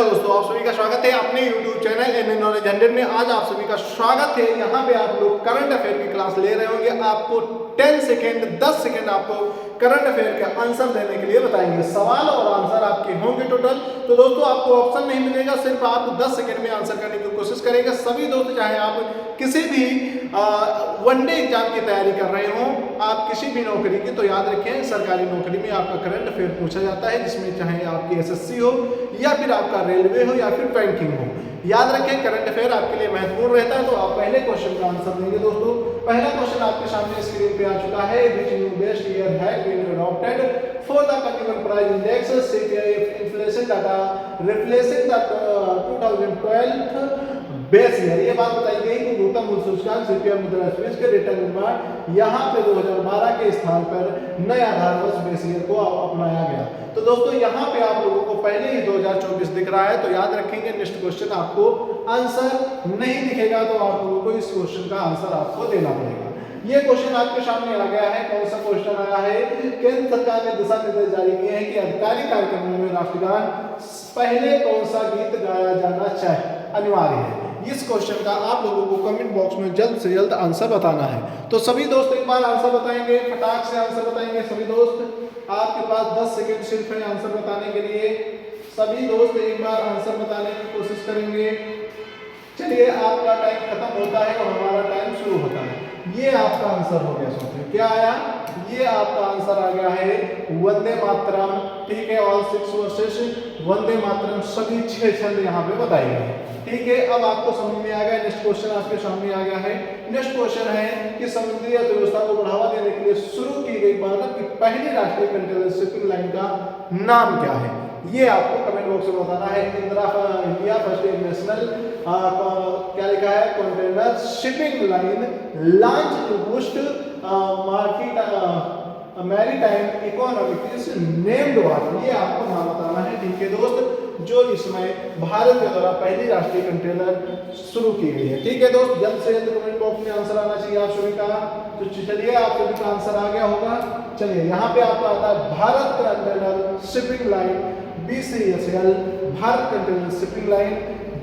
Hello दोस्तों, आप सभी का स्वागत है अपने YouTube चैनल एन नॉलेज 100 में। आज आप सभी का स्वागत है। यहाँ पे आप लोग करंट अफेयर की क्लास ले रहे होंगे। आपको 10 सेकेंड 10 सेकेंड आपको करंट अफेयर का आंसर देने के लिए बताएंगे। सवाल और आंसर आपके होंगे टोटल। तो दोस्तों आपको ऑप्शन नहीं मिलेगा, सिर्फ आप 10 सेकेंड में आंसर करने की कोशिश करेंगे। सभी दोस्त, चाहे आप किसी भी वनडे एग्जाम की तैयारी कर रहे हो, आप किसी भी नौकरी की, तो याद रखें सरकारी नौकरी में आपका करंट अफेयर पूछा जाता है, जिसमें चाहे आपकी एसएससी हो या फिर आपका रेलवे हो या फिर बैंकिंग हो। याद रखें करंट अफेयर आपके लिए महत्वपूर्ण रहता है। तो आप पहले क्वेश्चन का आंसर देंगे। दोस्तों पहला क्वेश्चन आपके सामने स्क्रीन पे आ चुका है। Which new best year has been adopted for the consumer price index CPI inflation data replacing the 2012 base year. ये बात बताई गई कि गौतम बुद्ध सूचकांक सीपीआई मुद्रास्फीति के डेटा निर्माण यहाँ पे 2012 के स्थान पर नया आधार वर्ष बेस ईयर को अपनाया गया। तो दोस्तों यहाँ पे आप लोगों को पहले ही 2024 दिख रहा है, तो याद रखेंगे नेक्स्ट क्वेश्चन आपको आंसर नहीं दिखेगा, तो आप लोगों को इस क्वेश्चन का आंसर आपको देना पड़ेगा। ये क्वेश्चन आपके सामने आ गया है। कौन सा क्वेश्चन आया है? केंद्र सरकार ने दिशा निर्देश जारी किए हैं कि अधिकारी कार्यक्रमों में राष्ट्रगान पहले कौन सा गीत गाया जाना चाहिए, अनिवार्य है। इस क्वेश्चन का आप लोगों को कमेंट बॉक्स में जल्द से जल्द आंसर बताना है। तो सभी दोस्त एक बार आंसर बताएंगे, फटाक से आंसर बताएंगे। सभी दोस्त आपके पास 10 सेकंड सिर्फ है आंसर बताने के लिए। सभी दोस्त एक बार आंसर बताने की कोशिश करेंगे। चलिए, आपका टाइम खत्म होता है और हमारा टाइम शुरू होता है। ये आपका आंसर हो गया। सोचिए क्या आया? ये आपका आंसर आ गया है वंदे मातरम। ठीक है, ऑल 6 वर्सेस वंदे मातरम, सभी 6 छंद यहाँ पे बताए गए हैं। ठीक है, अब आपको समझ में आ गया। नेक्स्ट क्वेश्चन आपके सामने आ गया है। नेक्स्ट क्वेश्चन है कि समुद्री अर्थव्यवस्था को बढ़ावा देने के लिए शुरू की गई भारत की पहली राष्ट्रीय कंटेनर शिपिंग लाइन का नाम क्या है? ये आपको कमेंट बॉक्स में बताना है। इंडिया फर्स्ट इंटरनेशनल क्या लिखा है? Container shipping line launch to boost maritime economic named what. ये आपको नाम बताना है। ठीक है दोस्त, जो इसमें भारत के द्वारा पहली राष्ट्रीय कंटेनर शुरू की गई है। ठीक है दोस्त, जल्द से जल्द कमेंट बॉक्स में आंसर आना चाहिए आप सभी का। तो चलिए, आप सभी का आंसर आ गया होगा। चलिए, यहाँ पे आपका आता है Bharat container shipping line BCSL, Bharat container shipping line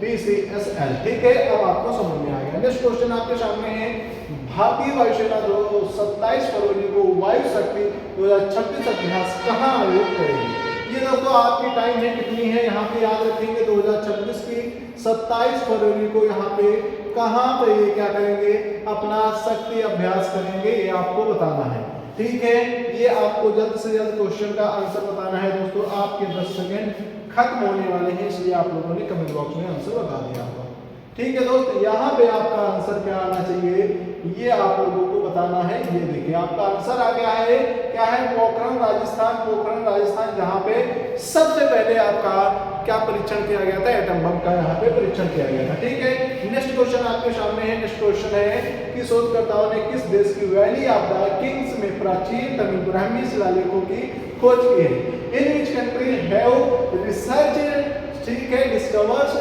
BCSL। ठीक है, अब आपको समझ में आ गया। नेक्स्ट क्वेश्चन आपके सामने है। भारतीय वायुसेना 27 फरवरी को वायु शक्ति 2026 अभ्यास कहाँ आयोजित करेगी? ये दोस्तों आपकी टाइम है कितनी है यहाँ पे याद रखेंगे। 2026 की 27 फरवरी को यहाँ पे कहाँ पे ये क्या करेंगे? अपना शक्ति अभ्यास करेंगे, ये आपको बताना है। ठीक है, ये आपको जल्द से जल्द क्वेश्चन का आंसर बताना है। दोस्तों आपके 10 सेकेंड खत्म होने वाले हैं, इसलिए आप लोगों ने कमेंट बॉक्स में आंसर बता दिया होगा। ठीक है दोस्त, यहाँ पे आपका आंसर क्या आना चाहिए, ये आप लोगों को बताना है। ये देखिए आपका आंसर आ गया है। क्या है? पोखरण राजस्थान। पोखरण राजस्थान, जहाँ पे सबसे पहले आपका क्या परीक्षण किया गया था? एटम बम का यहाँ पे परीक्षण किया गया था। ठीक है, नेक्स्ट क्वेश्चन आपके सामने है। नेक्स्ट क्वेश्चन है कि शोधकर्ताओं ने किस देश की वैली ऑफ द किंग्स में प्राचीन तमिल ब्राह्मी शिलालेखों की खोज की है? In which country have research, ठीक है, discovers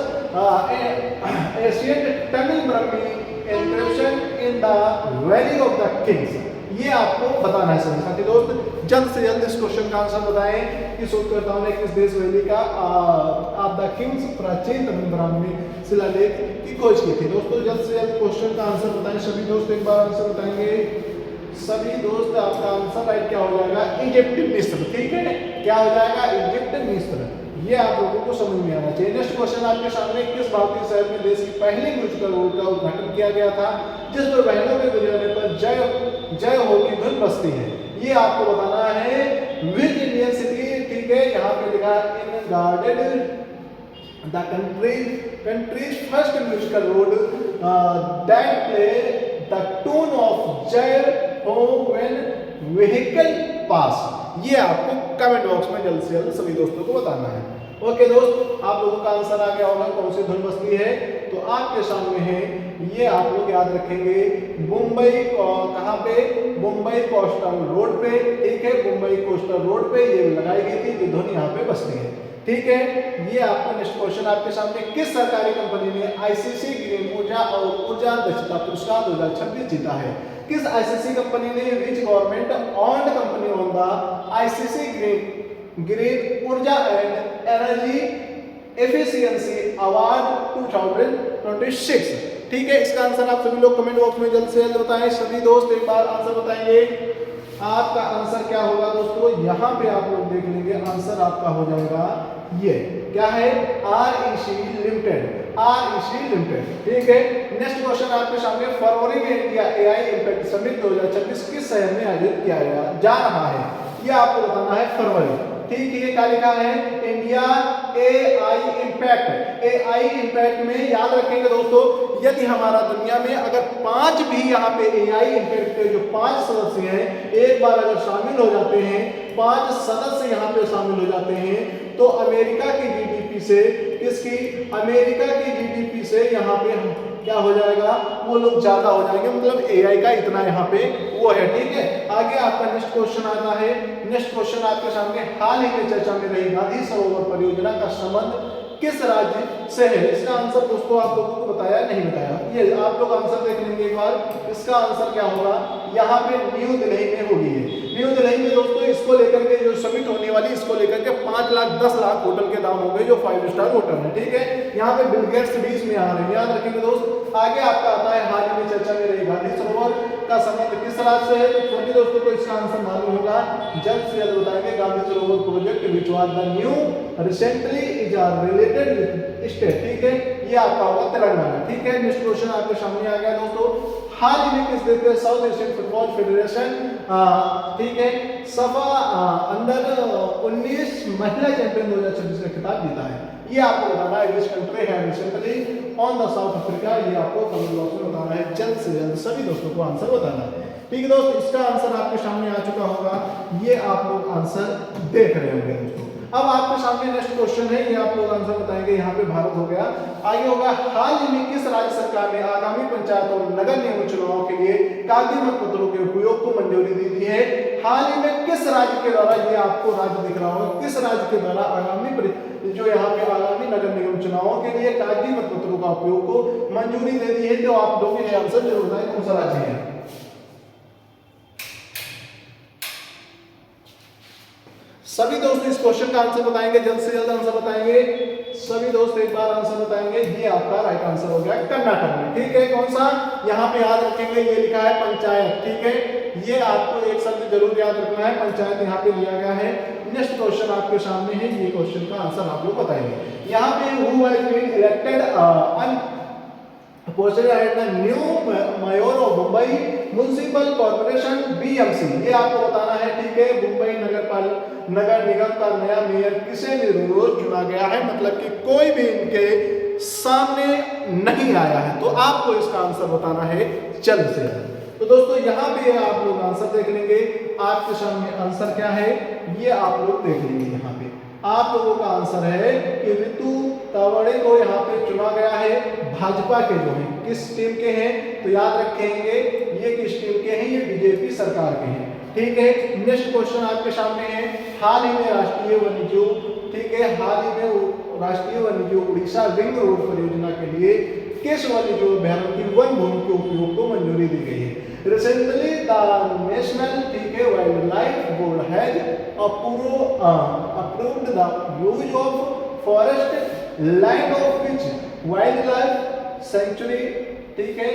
Asian Tamil Brahmi inscription in the valley of the kings. ये आपको बताना है सभी साथी दोस्त। जल्द से जल्द इस क्वेश्चन का आंसर बताएं कि शोधकर्ताओं ने किस देश वैली का ऑफ द किंग्स प्राचीन तमिल ब्राह्मी शिलालेख की खोज की थी। दोस्तों जल्द से जल्द क्वेश्चन का आंसर बताएं। सभी दोस्त एक बार आंसर बताएंगे। सभी दोस्त आपका आंसर राइट क्या हो जाएगा? इजिप्ट, मिस्र। ठीक है, क्या हो जाएगा? इजिप्ट, मिस्र। ये आप लोगों को समझ में आना चाहिए। नेक्स्ट क्वेश्चन आपके सामने, किस भारतीय शहर में देश की पहली म्यूजिकल रोड का उद्घाटन किया गया था जिस पर बहनों के गुजरने पर जय जय हो की धुन बजती है? ये आपको बताना है। विच इंडियन सिटी, ठीक है, यहाँ पे लिखा in guarded the countries first musical road that play the tune of Jai Ho when vehicle पास। ये आपको कमेंट बॉक्स में जल्द से जल्द सभी दोस्तों को बताना है। ओके दोस्त, आप लोगों का आंसर आ गया होगा कौन सी धुन बजती है। तो आपके सामने है, ये आप लोग याद रखेंगे। मुंबई कहाँ पे? मुंबई कोस्टल रोड पे। ठीक है, मुंबई कोस्टल रोड पे ये लगाई गई थी, जो धुन यहाँ पे बजती है। ठीक है, ये आपका नेक्स्ट क्वेश्चन आपके सामने, किस सरकारी कंपनी ने ICC ग्रीन ऊर्जा और ऊर्जा दक्षता पुरस्कार 2026 जीता है? किस ICC कंपनी ने? Which government owned company on the ICC green ऊर्जा एंड एनर्जी एफिशिएंसी अवार्ड 2026। ठीक है, इसका आंसर आप सभी लोग कमेंट बॉक्स में जल्द से जल्द बताएं। सभी दोस्त एक बार आंसर बताएंगे। आपका आंसर क्या होगा दोस्तों, यहाँ पे आप लोग देख लेंगे, आंसर आपका हो जाएगा ये क्या है, REC लिमिटेड, REC लिमिटेड। ठीक है, नेक्स्ट क्वेश्चन आपके सामने, फरवरी में इंडिया AI इम्पैक्ट समिट 2026 किस शहर में आयोजित किया जा रहा है, ये आपको बताना है फरवरी। ठीक है, क्या लिखा है, इंडिया AI इम्पैक्ट में याद रखेंगे दोस्तों, यदि हमारा दुनिया में अगर 5 भी यहाँ पे AI इम्पैक्ट के जो 5 सदस्य हैं एक बार अगर शामिल हो जाते हैं, 5 सदस्य यहाँ पे शामिल हो जाते हैं, तो अमेरिका की जीडीपी से, किसकी, अमेरिका की जीडीपी से यहाँ पे क्या हो जाएगा, वो लोग ज्यादा हो जाएंगे, मतलब AI का इतना यहाँ पे वो है। ठीक है, आगे आपका नेक्स्ट क्वेश्चन आता है। नेक्स्ट क्वेश्चन आपके सामने, हाल ही में चर्चा में रही गांधी सरोवर परियोजना का संबंध किस राज्य से है, इसका आंसर दोस्तों आप लोगों को बताया नहीं बताया, ये आप लोग आंसर देख लेंगे एक बार। इसका आंसर क्या होगा, यहाँ पे न्यू दिल्ली में होगी है। न्यू दिल्ली में दोस्तों इसको लेकर के जो समिट होने वाली, इसको लेकर के 5 लाख 10 लाख होटल के दाम हो गए, जो 5 स्टार होटल है। ठीक है, यहाँ पे बिल गेट्स भी इसमें आ रहे हैं, याद रखेंगे दोस्त। आगे आपका आता है, हाल ही में चर्चा में रही गांधी सरोवर का संबंध किस राज्य से है, तो सभी दोस्तों को इसका आंसर मालूम होगा, जल्द से जल्द बताएंगे। Gandhi Sarovar project which was the new recently is are related with state. ठीक है, ये आपका होगा तेलंगाना। ठीक है, नेक्स्ट क्वेश्चन आपके सामने आ गया दोस्तों, हाल ही में किस देश ने साउथ एशियन फुटबॉल फेडरेशन, ठीक है, सफा अंडर 19 महिला चैंपियन 2026 का खिताब जीता है, ये आपको बताना है। विच कंट्री है recently on the south Africa, ये आपको कमेंट बॉक्स में बताना है, जल्द से जल्द सभी दोस्तों को आंसर बताना है। ठीक है दोस्त, इसका आंसर आपके सामने आ चुका होगा, ये आप लोग आंसर देख रहे होंगे दोस्तों। अब आपके सामने नेक्स्ट क्वेश्चन है, ये आप लोग आंसर बताएंगे। यहाँ पे भारत हो गया, आगे होगा, हाल ही में किस राज्य सरकार ने आगामी पंचायत और नगर निगम चुनाव के लिए कागजी मतपत्रों के उपयोग को मंजूरी दी दी है। हाल ही में किस राज्य के द्वारा, ये आपको राज्य दिख रहा होगा, किस राज्य के द्वारा आगामी जो यहाँ पे आगामी नगर निगम चुनावों के लिए कागजी मतपत्रों का उपयोग को मंजूरी दे दी है, तो आप लोग ये आंसर जरूर बताएं कौन सा राज्य है। सभी दोस्त इस क्वेश्चन का आंसर बताएंगे, जल्द से जल्द आंसर बताएंगे। सभी दोस्त एक बार आंसर बताएंगे, ये आपका राइट आंसर हो गया कर्नाटक में। ठीक है, कौन सा, यहाँ पे याद रखेंगे, ये लिखा है पंचायत। ठीक है, ये आपको एक शब्द जरूर याद रखना है, पंचायत यहाँ पे लिया गया है। नेक्स्ट क्वेश्चन आपके सामने है, ये क्वेश्चन का आंसर आप लोग बताएंगे। यहाँ पे who has been elected posted at the new mayor of Mumbai municipal corporation BMC, ये आपको बताना है। ठीक है, मुंबई नगर निगम का नया मेयर किसे निर्विरोध चुना गया है, मतलब कि कोई भी इनके सामने नहीं आया है, तो आपको इसका आंसर बताना है जल्द से जल्द। तो दोस्तों यहाँ पे आप लोग आंसर देख लेंगे, आपके सामने आंसर क्या है ये आप लोग देख लेंगे। यहाँ पे आप लोगों का आंसर है कि ऋतु तावड़े को यहाँ पे चुना गया है, भाजपा के जो है, किस टीम के हैं, तो याद रखेंगे ये किस टीम के हैं, ये बीजेपी सरकार के हैं। ठीक है, नेक्स्ट क्वेश्चन आपके सामने है, हाल ही में राष्ट्रीय वन्यजीव, ठीक है, हाल ही में राष्ट्रीय वन्यजीव उड़ीसा रिंग रोड परियोजना के लिए किस वन्यजीव अभ्यारण्य की वन भूमि के उपयोग को मंजूरी दी गई है। रिसेंटली द नेशनल, ठीक है, wild life board has approved the use of forest land of which wildlife sanctuary, ठीक है,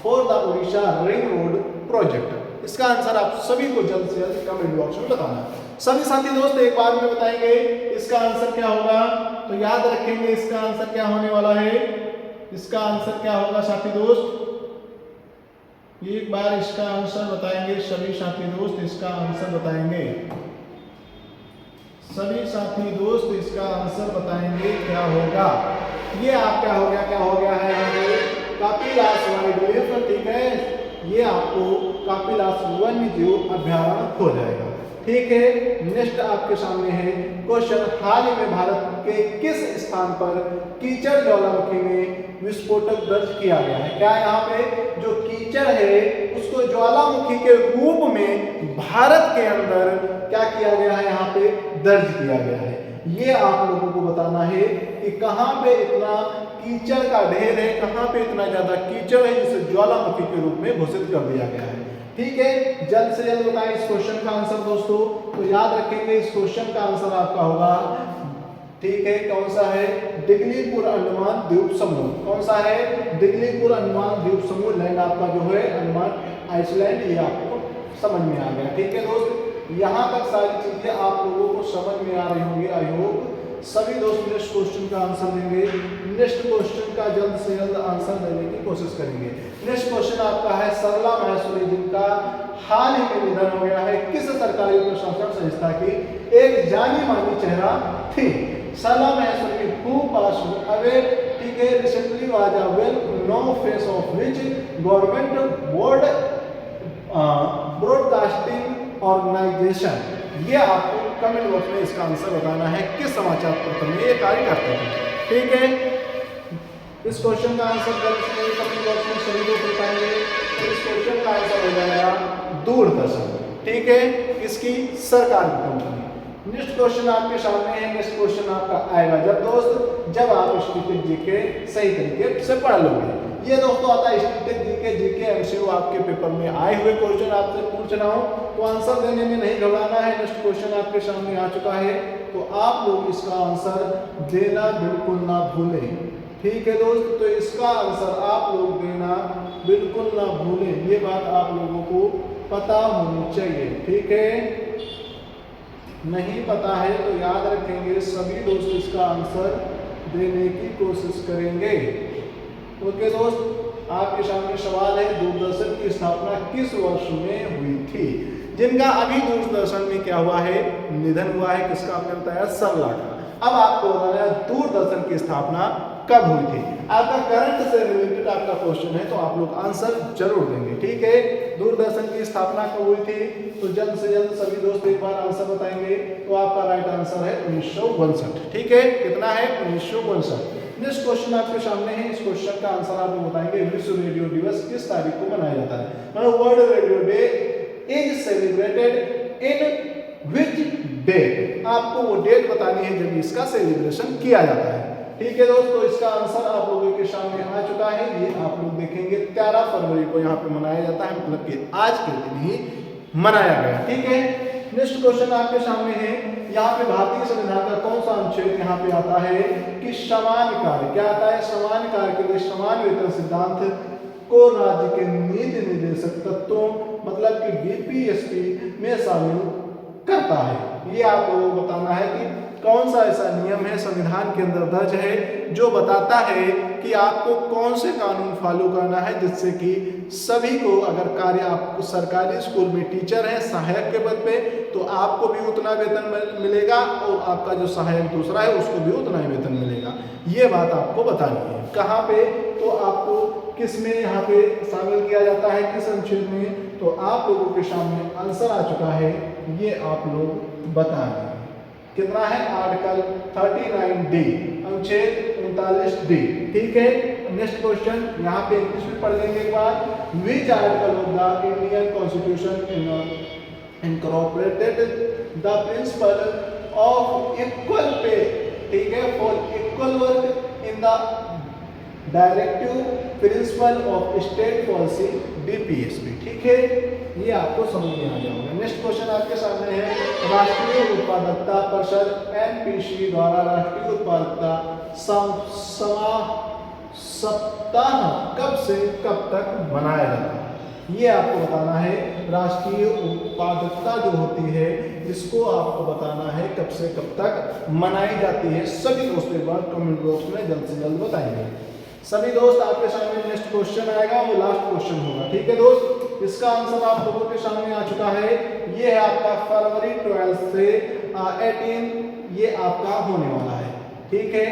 for the Odisha ring road project। इसका आंसर आप सभी को जल्द से जल्द कमेंट बॉक्स में बताना। सभी साथी दोस्त एक बार में बताएंगे इसका आंसर क्या होगा, तो याद रखेंगे इसका आंसर क्या होने वाला है। इसका आंसर क्या होगा साथी दोस्त, एक बार इसका आंसर बताएंगे सभी साथी दोस्त, इसका आंसर बताएंगे सभी साथी दोस्त, इसका आंसर बताएंगे क्या होगा। ये आपका हो गया, क्या हो गया है यहाँ पे कपिलास वाइल्ड लाइफ, ठीक है, ये आपको कपिलास वन्यजीव अभ्यारण्य हो जाएगा। ठीक है, नेक्स्ट आपके सामने है क्वेश्चन, हाल ही में भारत के किस स्थान पर कीचड़ ज्वालामुखी में विस्फोटक दर्ज किया गया है। क्या यहाँ पे जो कीचड़ है उसको ज्वालामुखी के रूप में भारत के अंदर क्या किया गया है, यहाँ पे दर्ज किया गया है। ये आप लोगों को बताना है कि कहाँ पे इतना कीचड़ का ढेर है, कहाँ पे इतना ज्यादा कीचड़ है जिसे ज्वालामुखी के रूप में घोषित कर दिया गया है। ठीक है, जल्द से जल्द बताएं इस क्वेश्चन का आंसर दोस्तों। तो याद रखेंगे इस क्वेश्चन का आंसर आपका होगा ठीक है, कौन सा है? दिगलीपुर अंडमान द्वीप समूह। कौन सा है? दिगलीपुर अंडमान द्वीप समूह। लैंड आपका जो है अंडमान आइसलैंड, ये आपको समझ में आ गया। ठीक है दोस्त, यहाँ तक सारी चीजें आप लोगों को समझ में आ रही होंगी। आई होप सभी दोस्त नेक्स्ट क्वेश्चन का आंसर देंगे। नेक्स्ट क्वेश्चन का जल्द से जल्द आंसर देने की कोशिश करेंगे। नेक्स्ट क्वेश्चन आपका है सरला माहेश्वरी, जिनका हाल ही में निधन हो गया है, किस सरकारी प्रशासन संस्था की एक जानी मानी चेहरा थी? Sarla Maheshwari who passed away, ठीक है, recently was a well known face of which government board broadcasting organisation. ये आपको कमेंट बॉक्स में इसका आंसर बताना है, किस समाचार पत्र में ये कार्य करते थे। ठीक है, इस क्वेश्चन का आंसर कमेंट बॉक्स में सभी लोग बताएंगे। तो इस क्वेश्चन का आंसर हो जाएगा दूरदर्शन। ठीक है, इसकी सरकारी कंपनी। नेक्स्ट क्वेश्चन आपके सामने है। नेक्स्ट क्वेश्चन आपका आएगा जब आप स्टैटिक जीके सही तरीके से पढ़ लोगे। ये दोस्तों आता है स्टैटिक जीके एमसीक्यू आपके पेपर में आए हुए क्वेश्चन आपसे पूछ रहा हूँ, तो आंसर देने में नहीं घबराना है। नेक्स्ट क्वेश्चन आपके सामने आ चुका है, तो आप लोग इसका आंसर देना बिल्कुल ना भूलें। ठीक है दोस्त, तो इसका आंसर आप लोग देना बिल्कुल ना भूलें, ये बात आप लोगों को पता होनी चाहिए। ठीक है, नहीं पता है तो याद रखेंगे सभी दोस्त, इसका आंसर देने की कोशिश करेंगे। ओके दोस्त, आपके सामने सवाल है, दूरदर्शन की स्थापना किस वर्ष में हुई थी? जिनका अभी दूरदर्शन में क्या हुआ है? निधन हुआ है। किसका? आपने बताया सरला का। अब आपको बताना है दूरदर्शन की स्थापना कब हुई थी। आपका करंट से रिलेटेड आपका क्वेश्चन है, तो आप लोग आंसर जरूर देंगे। ठीक है, दूरदर्शन की स्थापना कब हुई थी? तो जल्द से जल्द सभी दोस्त एक बार आंसर बताएंगे। तो आपका राइट आंसर है 1962। ठीक है, कितना है? 1962। नेक्स्ट क्वेश्चन आपके सामने है। इस क्वेश्चन का आंसर आप बताएंगे। विश्व रेडियो दिवस किस तारीख को मनाया जाता है? मतलब world radio day is celebrated in which day? आपको वो डेट बतानी है जब इसका सेलिब्रेशन किया जाता है। ठीक है दोस्तों, इसका आंसर आप लोगों के सामने आ चुका है। ये आप लोग देखेंगे 13 फरवरी को यहाँ पे मनाया जाता है, मतलब कि आज के दिन ही मनाया गया। ठीक है, नेक्स्ट क्वेश्चन आपके सामने है। यहाँ पे भारतीय संविधान का कौन सा अनुच्छेद यहाँ पे आता है कि समान कार्य, क्या आता है? समान कार्य के लिए समान वेतन सिद्धांत को राज्य के नीति निर्देशक तत्वों, मतलब कि बीपीएसपी में शामिल करता है। ये आप लोगों को बताना है कि कौन सा ऐसा नियम है संविधान के अंदर दर्ज है जो बताता है कि आपको कौन से कानून फॉलो करना है, जिससे कि सभी को, अगर कार्य आप सरकारी स्कूल में टीचर हैं सहायक के पद पे, तो आपको भी उतना वेतन मिलेगा और आपका जो सहायक दूसरा है उसको भी उतना ही वेतन मिलेगा। ये बात आपको बतानी है। कहाँ पे? तो आपको किस में यहाँ पे शामिल किया जाता है, किस अनुच्छेद में? तो आप लोगों के सामने आंसर आ चुका है, ये आप लोग बताएंगे। कितना है? आर्टिकल 39 डी, अनुच्छेद 39 डी। ठीक है, नेक्स्ट क्वेश्चन यहाँ पे इंग्लिश में पढ़ लेंगे एक बार। Which article of the Indian constitution incorporated the principle of equal pay, ठीक है, for equal work in the directive principle of state policy DPSP. ठीक है, ये आपको समझ में आ जाएगा। नेक्स्ट क्वेश्चन आपके सामने है। राष्ट्रीय उत्पादकता परिषद एनपीसी द्वारा राष्ट्रीय उत्पादकता सप्ताह कब से कब तक मनाया जाता है? ये आपको बताना है। राष्ट्रीय उत्पादकता जो होती है इसको आपको बताना है कब से कब तक मनाई जाती है। सभी दोस्त एक बार कमेंट बॉक्स में जल्द से जल्द बताएंगे। सभी दोस्त, आपके सामने नेक्स्ट क्वेश्चन आएगा, वो लास्ट क्वेश्चन होगा। ठीक है दोस्त, इसका आंसर आप लोगों के सामने आ चुका है। ये है आपका फरवरी 12 से 18 ये आपका होने वाला है। ठीक है,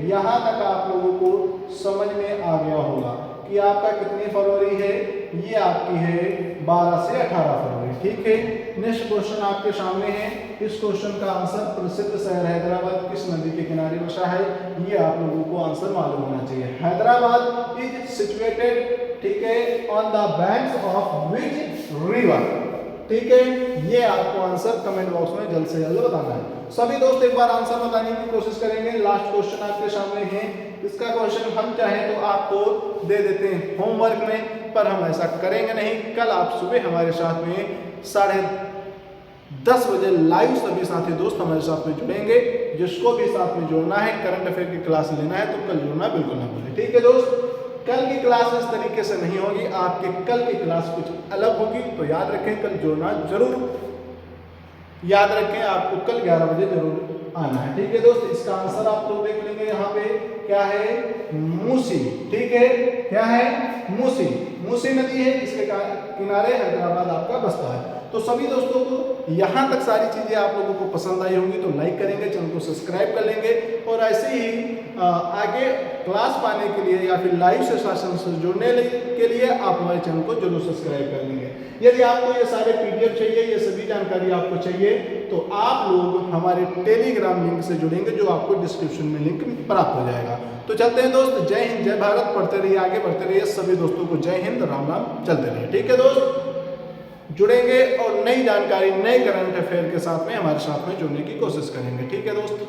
यहाँ तक आप लोगों को समझ में आ गया होगा कि आपका कितनी फरवरी है? ये आपकी है 12 से 18 फरवरी। ठीक है, नेक्स्ट क्वेश्चन आपके सामने है। इस क्वेश्चन का आंसर प्रसिद्ध शहर हैदराबाद किस नदी के किनारे बसा है? ये आप लोगों को आंसर मालूम होना चाहिए। हैदराबाद इज सिचुएटेड, ठीक है, on the banks of which river? ठीक है, ये आपको आंसर कमेंट बॉक्स में जल्द से जल्द बताना है। सभी दोस्त एक बार आंसर बताने की कोशिश करेंगे। लास्ट क्वेश्चन आपके सामने है। इसका क्वेश्चन हम चाहें तो आपको दे देते हैं होमवर्क में, पर हम ऐसा करेंगे नहीं। कल आप सुबह हमारे साथ में 10 बजे लाइव सभी साथी दोस्त हमारे साथ में जुड़ेंगे। जिसको भी साथ में जुड़ना है, करंट अफेयर की क्लास लेना है, तो कल जुड़ना बिल्कुल ना भूलें। ठीक है दोस्त, कल की क्लास इस तरीके से नहीं होगी, आपके कल की क्लास कुछ अलग होगी, तो याद रखें कल जुड़ना जरूर, याद रखें आपको कल 11 बजे जरूर आना है। ठीक है दोस्त, इसका आंसर आप लोग देख लेंगे। यहाँ पे क्या है, मूसी। ठीक है, क्या है, मूसी। मूसी नदी है, इसके किनारे हैदराबाद आपका बसता है। तो सभी दोस्तों को यहाँ तक सारी चीजें आप लोगों को पसंद आई होंगी, तो लाइक करेंगे, चैनल को सब्सक्राइब कर लेंगे, और ऐसे ही आगे क्लास पाने के लिए या फिर लाइव सेशन से जुड़ने के लिए आप हमारे चैनल को जरूर सब्सक्राइब कर लेंगे। यदि आपको ये सारे PDF चाहिए, ये सभी जानकारी आपको चाहिए, तो आप लोग हमारे टेलीग्राम लिंक से जुड़ेंगे, जो आपको डिस्क्रिप्शन में लिंक प्राप्त हो जाएगा। तो चलते हैं दोस्त, जय हिंद, जय भारत, पढ़ते रहिए, आगे बढ़ते रहिए। सभी दोस्तों को जय हिंद, राम राम, चलते रहिए। ठीक है दोस्त, जुड़ेंगे और नई जानकारी, नए करंट अफेयर के साथ में हमारे साथ में जुड़ने की कोशिश करेंगे। ठीक है दोस्त।